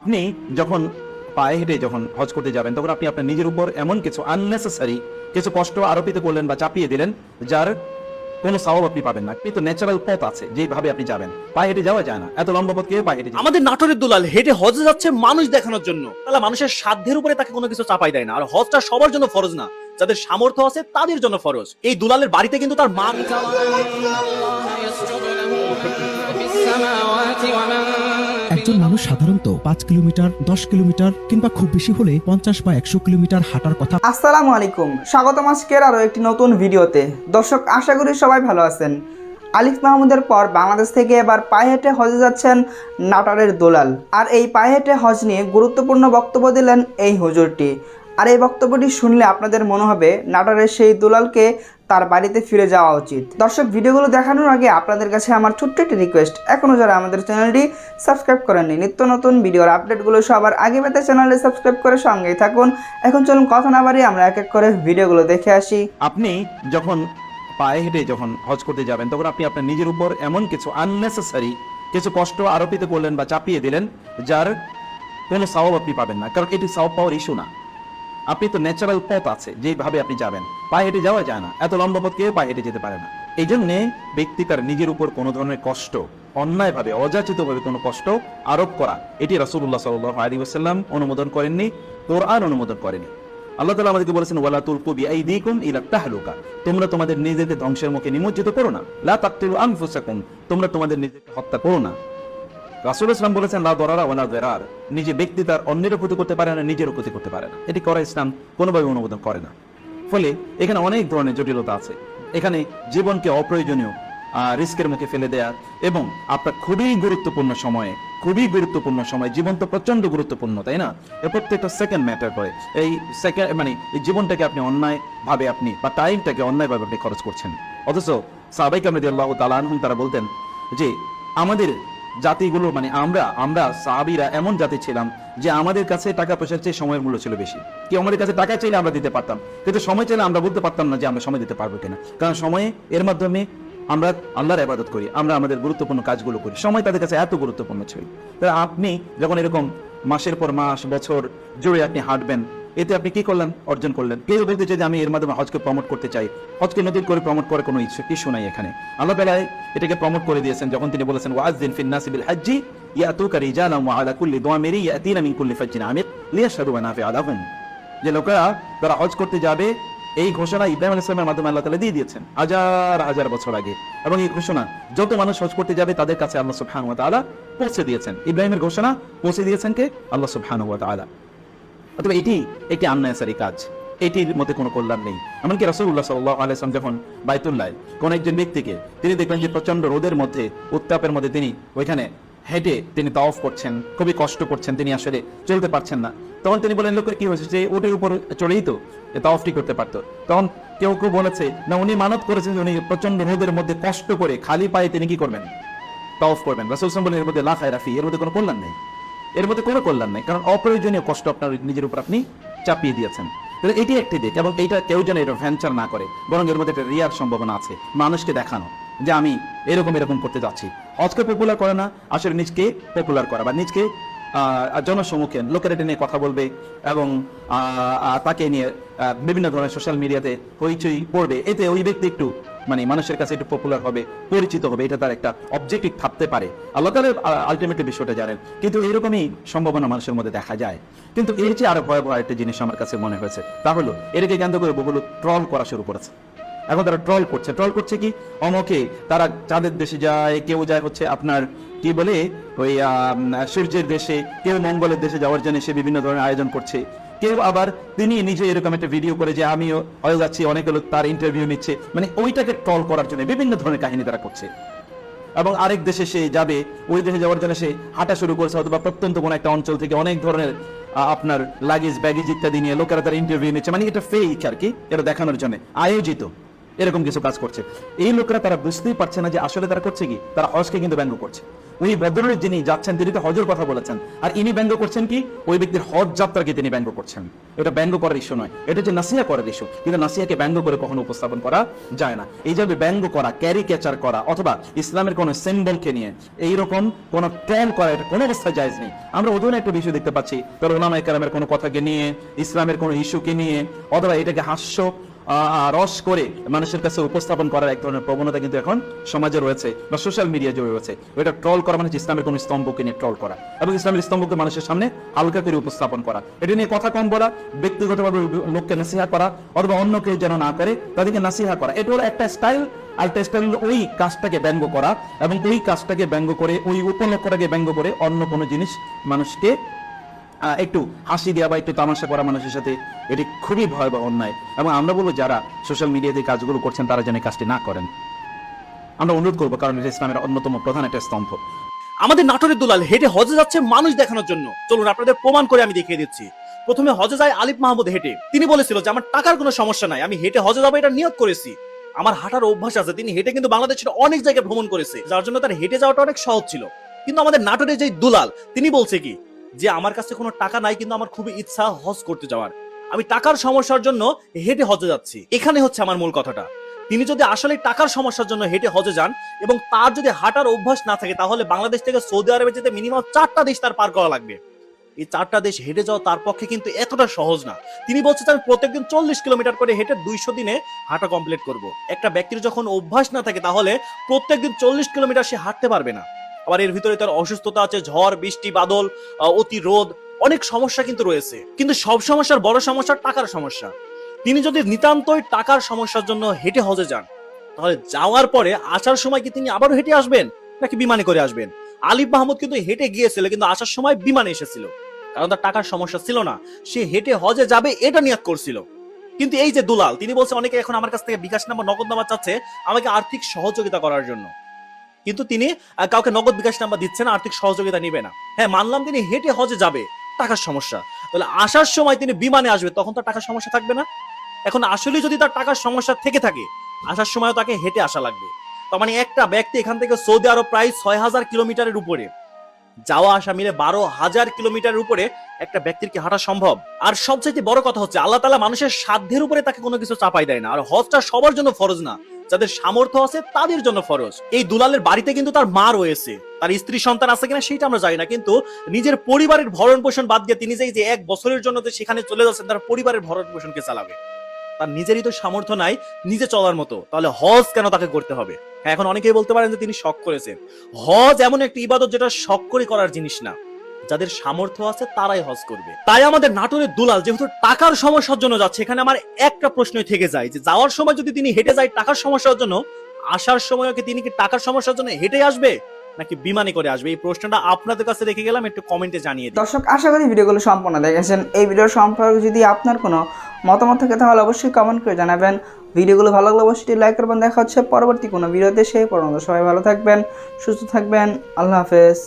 আপনি যখন পায়ে হেঁটে যখন হজ করতে যাবেন তখন আপনি আপনার নিজের উপর এমন কিছু আননেসেসারি কিছু কষ্ট আরোপিত করলেন বা চাপিয়ে দিলেন যার কোনো সওয়াব আপনি পাবেন না। কিন্তু ন্যাচারাল পথ আছে যেভাবে আপনি যাবেন, পায়ে হেঁটে যাওয়া যায় না, এত লম্বা পথ কেউ পায়ে হেঁটে যায়? আমাদের নাটোরের দুলাল হেঁটে হজে যাচ্ছে মানুষ দেখানোর জন্য। তাহলে মানুষের সাধ্যের উপরে তাকে কোনো কিছু চাপাই দেয় না। আর হজটা সবার জন্য ফরজ না, যাদের সামর্থ্য আছে তাদের জন্য ফরজ। এই দুলালের বাড়িতে কিন্তু তার মা একজন মানুষ সাধারণত 5 কিলোমিটার, 10 কিলোমিটার কিংবা খুব বেশি হলে 50 বা 100 কিলোমিটার হাঁটার কথা। আসসালামু আলাইকুম, স্বাগতম আজকের আরও একটি নতুন ভিডিওতে। দর্শক, আশা করি সবাই ভালো আছেন। আলিফ মাহমুদের পর বাংলাদেশ থেকে এবার পায়ে হেঁটে হজে যাচ্ছেন নাটোরের দুলাল। আর এই পায়ে হেঁটে হজ নিয়ে গুরুত্বপূর্ণ বক্তব্য দিলেন এই হুজুরটি। আর এই বক্তব্যটি শুনলে আপনাদের মনে হবে নাটোরের সেই দুলালকে তার বাড়িতে ফিরে যাওয়া উচিত। দর্শক, ভিডিওগুলো দেখানোর আগে আপনাদের কাছে আমার ছোট্ট একটি রিকোয়েস্ট, এখনও যারা আমাদের চ্যানেলটি সাবস্ক্রাইব করেননি, নিত্য নতুন ভিডিওর আপডেটগুলো সবার আগে পেতে চ্যানেলটি সাবস্ক্রাইব করে সঙ্গেই থাকুন। এখন চলুন কথা না বাড়িয়ে আমরা এক এক করে ভিডিওগুলো দেখে আসি। আপনি যখন পায়ে হেঁটে যখন হজ করতে যাবেন তখন আপনি আপনার নিজের উপর এমন কিছু আননেসেসারি কিছু কষ্ট আরোপিত করলেন বা চাপিয়ে দিলেন যার কোনো সওয়াব আপনি পাবেন না। কারণ এটি সওয়াব পাওয়ার ইস্যু না। আপনি তো ন্যাচারাল পথ আছে যেভাবে আপনি যাবেন, পায়ে হেঁটে যাওয়া যায় না, এত লম্বা পথ কেউ পায়ে হেঁটে যেতে পারে না। এই জন্যে ব্যক্তি তার নিজের উপর কোনো ধরনের কষ্ট অন্যায়ভাবে অযাচিতভাবে কোনো কষ্ট আরোপ করা, এটি রাসূলুল্লাহ সাল্লাল্লাহু আলাইহি ওয়াসাল্লাম অনুমোদন করেননি, কোরআন অনুমোদন করেনি। আল্লাহ তাআলা আমাদেরকে বলেছেন ওয়ালা তুলকু বিআইদিকুম ইলা তাহলুকা, তোমরা তোমাদের নিজেদের ধ্বংসের মুখে নিমজ্জিত করো না। লা তাকতুলু আনফুসাকুম, তোমরা তোমাদের নিজেকে হত্যা করো না। রাসূল ইসলাম বলেছেন লা দরারা ওয়ালা দিরার, নিজে ব্যক্তি তার অন্যের ক্ষতি করতে পারে না, নিজেরও ক্ষতি করতে পারে না। এটি করা ইসলাম কোনোভাবে অনুমোদন করে না। ফলে এখানে অনেক ধরনের জটিলতা আছে। এখানে জীবনকে অপ্রয়োজনীয় রিস্কের মুখে ফেলে দেয়া এবং আপনার খুবই গুরুত্বপূর্ণ সময়, জীবন তো প্রচন্ড গুরুত্বপূর্ণ, তাই না? এর প্রত্যেকটা সেকেন্ড ম্যাটার করে। এই সেকেন্ড মানে এই জীবনটাকে আপনি অন্যায় ভাবে আপনি বা টাইমটাকে অন্যায় ভাবে আপনি খরচ করছেন। অথচ সাহাবায়ে কেরাম রাদিয়াল্লাহু তাআলা আনহুম তারা বলতেন যে আমাদের জাতিগুলো মানে আমরা সাহাবীরা এমন জাতি ছিলাম যে আমাদের কাছে টাকা পয়সার চেয়ে সময়ের মূল্য ছিল বেশি। কি আমাদের কাছে টাকা চাইলে আমরা দিতে পারতাম, কিন্তু সময় চাইলে আমরা বলতে পারতাম না যে আমরা সময় দিতে পারবো কিনা। কারণ সময়ে এর মাধ্যমে আমরা আল্লাহর ইবাদত করি, আমরা আমাদের গুরুত্বপূর্ণ কাজগুলো করি। সময় তাদের কাছে এত গুরুত্বপূর্ণ ছিল। তাই আপনি যখন এরকম মাসের পর মাস বছর জুড়ে আপনি হাঁটবেন, এতে আপনি কি করলেন, অর্জন করলেন। কেউ বলতে চাই যে আমি এর মাধ্যমে হজকে প্রমোট করতে চাই, হজকে নতুন করে প্রমোট করার কোনো ইস্যু নাই এখানে। আল্লাহ তাআলা এটাকে প্রমোট করে দিয়েছেন যখন তিনি বলেছেন ওয়াযিন ফিন নাসি বিল হজ্জি ইয়াতুকা রিজালান ওয়া আলা কুল্লি দামিরি ইয়াতিনা মিন কুল্লি ফাজ্জিন আমিক লিয়াশহাদু মানাফিআ লাহুম, যে লোকেরা যারা হজ করতে যাবে এই ঘোষণা ইব্রাহিম আলাইহিস সালামের মাধ্যমে আল্লাহ তাআলা দিয়ে দিয়েছেন হাজার বছর আগে। এবং এই ঘোষণা যত মানুষ হজ করতে যাবে তাদের কাছে আল্লাহ সুবহানাহু ওয়া তাআলা পৌঁছে দিয়েছেন। ইব্রাহিমের ঘোষণা পৌঁছে দিয়েছেন কে? আল্লাহ সুবহানাহু ওয়া তাআলা। অথবা এটি একটি আননেসারি কাজ, এটির মধ্যে কোনো কল্যাণ নেই। এমনকি রাসূলুল্লাহ সাল্লাল্লাহু আলাইহি ওয়াসাল্লাম যখন বাইতুল্লাহ কোন একজন ব্যক্তিকে তিনি দেখলেন যে প্রচন্ড রোদের মধ্যে, উত্তাপের মধ্যে তিনি ওইখানে হেঁটে তিনি তাওয়াফ করছেন, খুবই কষ্ট করছেন, তিনি আসলে চলতে পারছেন না। তখন তিনি বলেন লোকের কি হয়েছে, যে ওটের উপর চড়েই তো তাওয়াফটি করতে পারতো। তখন কেউ কেউ বলেছে না, উনি মানত করেছেন যে উনি প্রচন্ড রোদের মধ্যে কষ্ট করে খালি পায়ে তিনি কি করবেন, তাওয়াফ করবেন। রাসূল সাল্লাল্লাহু আলাইহি ওয়াসাল্লাম বলেন এর মধ্যে লা খায়রা ফি, এর মধ্যে কোনো কল্যাণ নেই, এর মধ্যে কোনো কল্যাণ নেই। কারণ অপ্রয়োজনীয় কষ্ট আপনার নিজের উপর আপনি চাপিয়ে দিয়েছেন। এটি একটি দিক, এবং এইটা কেউ যেন এটা ভেঞ্চার না করে, বরং এর মধ্যে একটা রিয়ার সম্ভাবনা আছে, মানুষকে দেখানো যে আমি এরকম করতে যাচ্ছি। হজকে পপুলার করে না, আসলে নিজকে পপুলার করা বা নিজকে জনসম্মুখে লোকের এটা নিয়ে কথা বলবে এবং তাকে নিয়ে বিভিন্ন ধরনের সোশ্যাল মিডিয়াতে হইচই পড়বে। এতে ওই ব্যক্তি একটু মানে মানুষের কাছে একটু পপুলার হবে, পরিচিত হবে, এটা তার একটা অবজেক্টিভ থাকতে পারে। আল্লাহ তাআলা আলটিমেটলি বিষয়টা জানেন, কিন্তু এরকমই সম্ভাবনা মানুষের মধ্যে দেখা যায়। কিন্তু এর চেয়ে আরো ভয়াবহ একটা জিনিস আমার কাছে মনে হয়েছে, তা হলো এটাকে কেন্দ্র করে বহু ট্রল করা শুরু করেছে। এখন তারা ট্রল করছে কি, অমকে তারা চাঁদের দেশে যায়, কেউ যায় হচ্ছে আপনার কি বলে ওই সূর্যের দেশে, কেউ মঙ্গলের দেশে যাওয়ার জন্য সে বিভিন্ন ধরনের আয়োজন করছে। কেউ আবার তিনি নিজে এরকম একটা ভিডিও করে যে আমিও হয়ে যাচ্ছি, অনেক লোক তার ইন্টারভিউ নিচ্ছে, মানে ওইটাকে ট্রল করার জন্য বিভিন্ন ধরনের কাহিনী তারা করছে। এবং আরেক দেশে সে যাবে, ওই দেশে যাওয়ার জন্য সে হাঁটা শুরু করেছে, অথবা প্রত্যন্ত কোনো একটা অঞ্চল থেকে অনেক ধরনের আপনার লাগেজ ব্যাগেজ ইত্যাদি নিয়ে লোকেরা তার ইন্টারভিউ নিচ্ছে। মানে এটা ফেক আর কি, এটা দেখানোর জন্য আয়োজিত, এরকম কিছু কাজ করছে। এই লোকেরা তারা বুঝতেই পারছে না যে আসলে তারা করছে কি, তারা হজকে কিন্তু ব্যঙ্গ করছে। ওই ভদ্রলোক যিনি যাচ্ছেন তিনি তো হজের কথা বলেছেন, আর ইনি ব্যঙ্গ করছেন কি, ওই ব্যক্তির হজ যাত্রাকে তিনি ব্যঙ্গ করছেন। এটা ব্যঙ্গ করার ইস্যু নয়, এটা হচ্ছে নাসিহা করার ইস্যু। কিন্তু নাসিহাকে ব্যঙ্গ করে কখনো উপস্থাপন করা যায় না। এইভাবে ব্যঙ্গ করা, ক্যারিকেচার করা, অথবা ইসলামের কোন সিম্বলকে নিয়ে এইরকম কোন ট্রল করা, এটা কোনো অবস্থায় জায়েজ নেই। আমরা ওজনে একটা বিষয় দেখতে পাচ্ছি, কারণ ওলামায়ে কেরামের কোনো কথাকে নিয়ে, ইসলামের কোনো ইস্যুকে নিয়ে, অথবা এটাকে হাস্য রস করে মানুষের কাছে উপস্থাপন করার এক ধরনের প্রবণতা কিন্তু এখন সমাজে রয়েছে বা সোশ্যাল মিডিয়া জুড়ে রয়েছে। এটা ট্রল করা মানে ইসলামের কোন স্তম্ভকে নিয়ে ট্রল করা এবং ইসলামের স্তম্ভকে মানুষের সামনে হালকা করে উপস্থাপন করা, এটা নিয়ে কথা কম বলা, ব্যক্তিগতভাবে লোককে নাসিহা করা অথবা অন্য কেউ যেন না করে তাদেরকে নাসিহা করা, এটা হলো একটা স্টাইল। আর স্টাইল ওই কাজটাকে ব্যঙ্গ করা এবং ওই কাজটাকে ব্যঙ্গ করে, ওই উপলক্ষটাকে ব্যঙ্গ করে অন্য কোনো জিনিস মানুষকে একটু হাসি দেওয়া বা একটু তামাশা করা মানুষের সাথে, এটি খুবই ভয়াবহ অন্যায়। এবং আমরা বলবো যারা সোশ্যাল মিডিয়াতে কাজগুলো করছেন তারা যেন কাজটি না করেন, আমরা অনুরোধ করবো, কারণ এটা ইসলামের অন্যতম প্রধান একটা স্তম্ভ। আমাদের নাটোরের দুলাল হেঁটে হজে যাচ্ছে মানুষ দেখানোর জন্য। চলুন আপনাদের প্রমাণ করে আমি দেখিয়ে দিচ্ছি। প্রথমে হজে যায় আলিফ মাহমুদ হেঁটে। তিনি বলেছিল যে আমার টাকার কোনো সমস্যা নাই, আমি হেঁটে হজে যাবো এটা নিয়ত করেছি, আমার হাঁটার অভ্যাস আছে। তিনি হেঁটে কিন্তু বাংলাদেশের অনেক জায়গায় ভ্রমণ করেছে, যার জন্য তার হেঁটে যাওয়াটা অনেক সহজ ছিল। কিন্তু আমাদের নাটোরের যে দুলাল, তিনি বলছে কি যে আমার কাছে কোনো টাকা নাই, কিন্তু আমার খুবই ইচ্ছা হজ করতে যাওয়ার, আমি টাকার সমস্যার জন্য হেঁটে হজে যাচ্ছি। এখানে হচ্ছে আমার মূল কথাটা। তিনি যদি আসলে টাকার সমস্যার জন্য হেঁটে হজে যান এবং তার যদি হাঁটার অভ্যাস না থাকে, তাহলে বাংলাদেশ থেকে সৌদি আরবে যেতে মিনিমাম 4টা দেশ তার পার করা লাগবে। এই 4টা দেশ হেঁটে যাওয়া তার পক্ষে কিন্তু এতটা সহজ না। তিনি বলছেন আমি প্রত্যেকদিন 40 কিলোমিটার করে হেঁটে 200 দিনে হাঁটা কমপ্লিট করব। একটা ব্যক্তির যখন অভ্যাস না থাকে, তাহলে প্রত্যেকদিন 40 কিলোমিটার সে হাঁটতে পারবে না। আবার এর ভিতরে তার অসুস্থতা আছে, ঝড় বৃষ্টি বাদল, অতি রোদ, অনেক সমস্যা কিন্তু রয়েছে। কিন্তু সব সমস্যার বড় সমস্যা টাকার সমস্যা। তিনি যদি নিতান্তই টাকার সমস্যার জন্য হেঁটে হজে যান, তাহলে যাওয়ার পরে আসার সময় কি তিনি আবারও হেঁটে আসবেন নাকি বিমানে করে আসবেন? আলিফ মাহমুদ কিন্তু হেঁটে গিয়েছিল, কিন্তু আসার সময় বিমানে এসেছিল, কারণ তার টাকার সমস্যা ছিল না, সে হেঁটে হজে যাবে এটা নিয়াত করছিল। কিন্তু এই যে দুলাল, তিনি বলছে অনেকে এখন আমার কাছ থেকে বিকাশ নাম্বার নগদ নাম্বার চাচ্ছে আমাকে আর্থিক সহযোগিতা করার জন্য, কিন্তু তিনি কাউকে নগদ বিকাশ নাম্বার দিচ্ছে না, আর্থিক সহযোগিতা নিবে না। হ্যাঁ, মানলাম তিনি হেঁটে হজে যাবে, টাকার সমস্যা, তাহলে আসার সময় তিনি বিমানে আসবে, তখন তার টাকার সমস্যা থাকবে না? এখন আসলে যদি তার টাকার সমস্যা থেকে থাকে, আসার সময় তাকে হেঁটে আসা লাগবে। তার মানে একটা ব্যক্তি এখান থেকে সৌদি আরব প্রায় 6000 কিলোমিটারের উপরে, যাওয়া আসা মিলে 12,000 কিলোমিটারের উপরে একটা ব্যক্তির কি হাঁটা সম্ভব? আর সবচেয়ে বড় কথা হচ্ছে আল্লাহ তাআলা মানুষের সাধ্যের উপরে তাকে কোনো কিছু চাপাই দেয় না। আর হজটা সবার জন্য ফরজ না, যাদের সামর্থ্য আছে তাদের জন্য ফরজ। এই দুলালের বাড়িতে কিন্তু তার মা রয়েছে, তার স্ত্রী সন্তান আছে কিনা সেটা আমরা জানি না, কিন্তু নিজের পরিবারের ভরণ পোষণ বাদ দিয়ে তিনি যে 1 বছরের জন্য যে সেখানে চলে যাচ্ছেন, তার পরিবারের ভরণ পোষণকে চালাবে। তার নিজেরই তো সামর্থ্য নাই নিজে চলার মতো, তাহলে হজ কেন তাকে করতে হবে? হ্যাঁ, এখন অনেকেই বলতে পারেন যে তিনি শখ করেছেন। হজ এমন একটি ইবাদত যেটা শখ করে করার জিনিস না, যাদের সামর্থ্য আছে তারাই হজ করবে। তাই আমাদের নাটোরের দুলাল যেহেতু টাকার সমস্যার জন্য যাচ্ছে, এখানে আমার একটা প্রশ্নই থেকে যায় যে যাওয়ার সময় যদি তিনি হেঁটে যায় টাকার সমস্যার জন্য, আসার সময় কি তিনি কি টাকার সমস্যার জন্য হেঁটে আসবে নাকি বিমানে করে আসবে? এই প্রশ্নটা আপনাদের কাছে রেখে গেলাম, একটু কমেন্টে জানিয়ে দিন। দর্শক, আশা করি ভিডিওগুলো সম্পূর্ণ দেখেছেন। এই ভিডিও সম্পর্কে যদি আপনার কোনো মতামত থাকে তাহলে অবশ্যই কমেন্ট করে জানাবেন। ভিডিওগুলো ভালো লাগলে অবশ্যই লাইক করবেন। দেখা হচ্ছে পরবর্তী কোনো ভিডিওতে, সেই পর্যন্ত সবাই ভালো থাকবেন, সুস্থ থাকবেন। আল্লাহ হাফেজ।